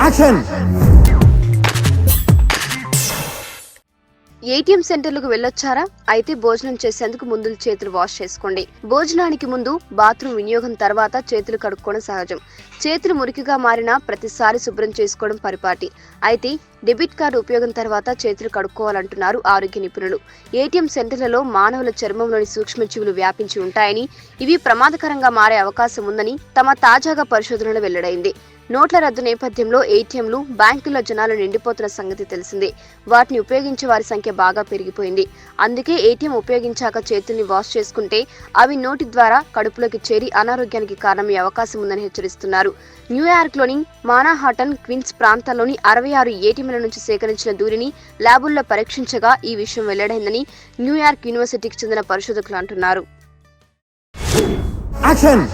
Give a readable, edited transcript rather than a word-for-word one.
Action. ATM సెంటర్లకు వెళ్ళొచ్చారా? అయితే భోజనం చేసేందుకు ముందు చేతులు వాష్ చేసుకోండి. భోజనానికి ముందు బాత్రూమ్ వినియోగం తర్వాత చేతులు కడుక్కోవడం సహజం. చేతులు మురికిగా మారినా ప్రతిసారి శుభ్రం చేసుకోవడం పరిపాటి. అయితే డెబిట్ కార్డు ఉపయోగం తర్వాత చేతులు కడుక్కోవాలంటున్నారు ఆరోగ్య నిపుణులు. ఏటీఎం సెంటర్లలో మానవుల చర్మంలోని సూక్ష్మజీవులు వ్యాపించి ఉంటాయని, ఇవి ప్రమాదకరంగా మారే అవకాశం ఉందని తమ తాజాగా పరిశోధనలు వెల్లడైంది. నోట్ల రద్దు నేపథ్యంలో ఏటీఎంలు, బ్యాంకుల్లో జనాలు నిండిపోతున్న సంగతి తెలిసిందే. వాటిని ఉపయోగించే వారి సంఖ్య బాగా పెరిగిపోయింది. అందుకే ఏటీఎం ఉపయోగించాక చేతుల్ని వాష్ చేసుకుంటే అవి నోటి ద్వారా కడుపులోకి చేరి అనారోగ్యానికి కారణమయ్యే అవకాశం ఉందని హెచ్చరిస్తున్నారు. న్యూయార్క్లోని మానాహాటన్, క్వీన్స్ ప్రాంతాల్లోని 66 ఏటీఎంల నుంచి సేకరించిన ధూళిని ల్యాబుల్లో పరీక్షించగా ఈ విషయం వెల్లడైందని న్యూయార్క్ యూనివర్సిటీకి చెందిన పరిశోధకులు అంటున్నారు. యాక్షన్.